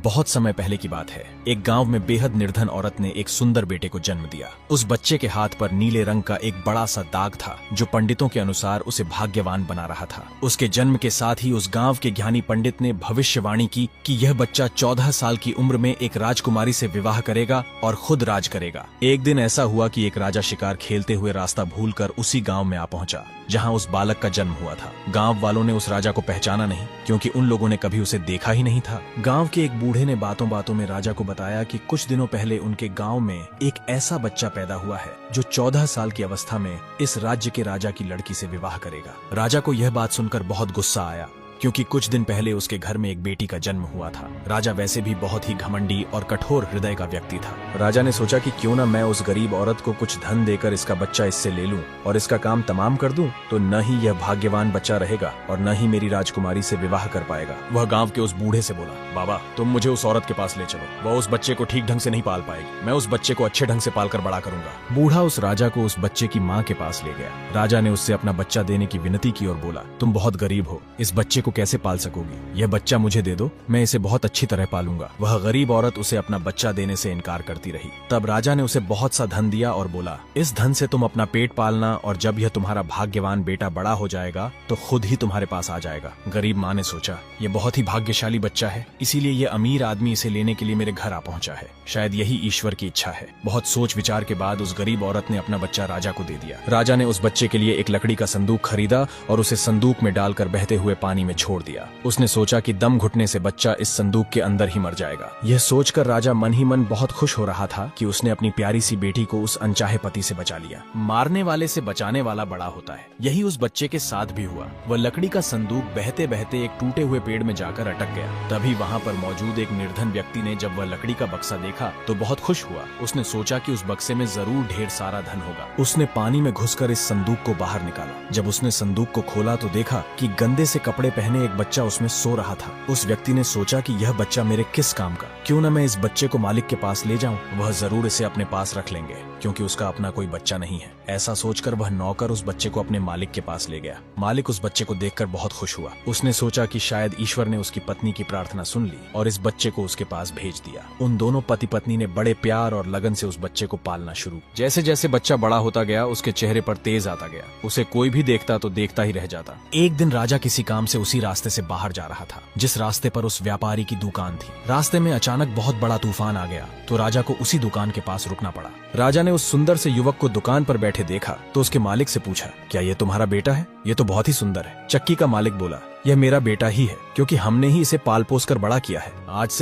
बहुत समय पहले की बात है। एक गांव में बेहद निर्धन औरत ने एक सुंदर बेटे को जन्म दिया। उस बच्चे के हाथ पर नीले रंग का एक बड़ा सा दाग था, जो पंडितों के अनुसार उसे भाग्यवान बना रहा था। उसके जन्म के साथ ही उस गांव के ज्ञानी पंडित ने भविष्यवाणी की कि यह बच्चा 14 साल की उम्र में एक राजकुमारी से विवाह करेगा और खुद राज करेगा। एक दिन ऐसा हुआ कि एक राजा शिकार खेलते हुए रास्ता भूलकर उसी गांव में आ पहुंचा, जहां उस बालक का जन्म हुआ था। गांव वालों ने उस राजा को पहचाना नहीं, क्योंकि उन लोगों ने कभी उसे देखा ही नहीं था। गांव के एक बूढ़े ने बातों बातों में राजा को बताया कि कुछ दिनों पहले उनके गांव में एक ऐसा बच्चा पैदा हुआ है जो 14 साल की अवस्था में इस राज्य के राजा की लड़की से विवाह करेगा। राजा को यह बात सुनकर बहुत गुस्सा आया, क्योंकि कुछ दिन पहले उसके घर में एक बेटी का जन्म हुआ था। राजा वैसे भी बहुत ही घमंडी और कठोर हृदय का व्यक्ति था। राजा ने सोचा कि क्यों न मैं उस गरीब औरत को कुछ धन देकर इसका बच्चा इससे ले लूं और इसका काम तमाम कर दूं, तो न ही यह भाग्यवान बच्चा रहेगा और न ही मेरी राजकुमारी से विवाह कर पाएगा। वह गांव के उस बूढ़े से बोला, बाबा तुम मुझे उस औरत के पास ले चलो, वह उस बच्चे को ठीक ढंग से नहीं पाल पाएगी, मैं उस बच्चे को अच्छे ढंग से पालकर बड़ा करूंगा। बूढ़ा उस राजा को उस बच्चे की माँ के पास ले गया। राजा ने उससे अपना बच्चा देने की विनती की और बोला, तुम बहुत गरीब हो, इस बच्चे को कैसे पाल सकोगी? यह बच्चा मुझे दे दो, मैं इसे बहुत अच्छी तरह पालूंगा। वह गरीब औरत उसे अपना बच्चा देने से इनकार करती रही। तब राजा ने उसे बहुत सा धन दिया और बोला, इस धन से तुम अपना पेट पालना और जब यह तुम्हारा भाग्यवान बेटा बड़ा हो जाएगा तो खुद ही तुम्हारे पास आ जाएगा। गरीब माँ ने सोचा, यह बहुत ही भाग्यशाली बच्चा है, इसीलिए यह अमीर आदमी इसे लेने के लिए मेरे घर आ पहुंचा है। शायद यही ईश्वर की इच्छा है। बहुत सोच विचार के बाद उस गरीब औरत ने अपना बच्चा राजा को दे दिया। राजा ने उस बच्चे के लिए एक लकड़ी का संदूक खरीदा और उसे संदूक में डालकर बहते हुए पानी में छोड़ दिया। उसने सोचा कि दम घुटने से बच्चा इस संदूक के अंदर ही मर जाएगा। यह सोचकर राजा मन ही मन बहुत खुश हो रहा था कि उसने अपनी प्यारी सी बेटी को उस अनचाहे पति से बचा लिया। मारने वाले से बचाने वाला बड़ा होता है। यही उस बच्चे के साथ भी हुआ। वह लकड़ी का संदूक बहते बहते एक टूटे हुए पेड़ में जाकर अटक गया। तभी वहाँ पर मौजूद एक निर्धन व्यक्ति ने जब वह लकड़ी का बक्सा देखा तो बहुत खुश हुआ। उसने सोचा कि उस बक्से में जरूर ढेर सारा धन होगा। उसने पानी में घुसकर इस संदूक को बाहर निकाला। जब उसने संदूक को खोला तो देखा कि गंदे से कपड़े पहने एक बच्चा उसमें सो रहा था। उस व्यक्ति ने सोचा कि यह बच्चा मेरे किस काम का, क्यों न मैं इस बच्चे को मालिक के पास ले जाऊं, वह जरूर इसे अपने पास रख लेंगे, क्योंकि उसका अपना कोई बच्चा नहीं है। ऐसा सोचकर वह नौकर उस बच्चे को अपने मालिक के पास ले गया। मालिक उस बच्चे को देखकर बहुत खुश हुआ। उसने सोचा कि शायद ईश्वर ने उसकी पत्नी की प्रार्थना सुन ली और इस बच्चे को उसके पास भेज दिया। उन दोनों पति पत्नी ने बड़े प्यार और लगन से उस बच्चे को पालना शुरू। जैसे जैसे बच्चा बड़ा होता गया, उसके चेहरे पर तेज आता गया। उसे कोई भी देखता तो देखता ही रह जाता। एक दिन राजा किसी काम से उसी रास्ते से बाहर जा रहा था, जिस रास्ते पर उस व्यापारी की दुकान थी। रास्ते में अचानक बहुत बड़ा तूफान आ गया, तो राजा को उसी दुकान के पास रुकना पड़ा। राजा ने उस सुंदर से युवक को दुकान पर बैठे देखा तो उसके मालिक से पूछा, क्या ये तुम्हारा बेटा है? ये तो बहुत ही सुंदर है। चक्की का मालिक बोला, यह मेरा बेटा ही है, क्योंकि हमने ही इसे पाल पोस कर बड़ा किया है। आज से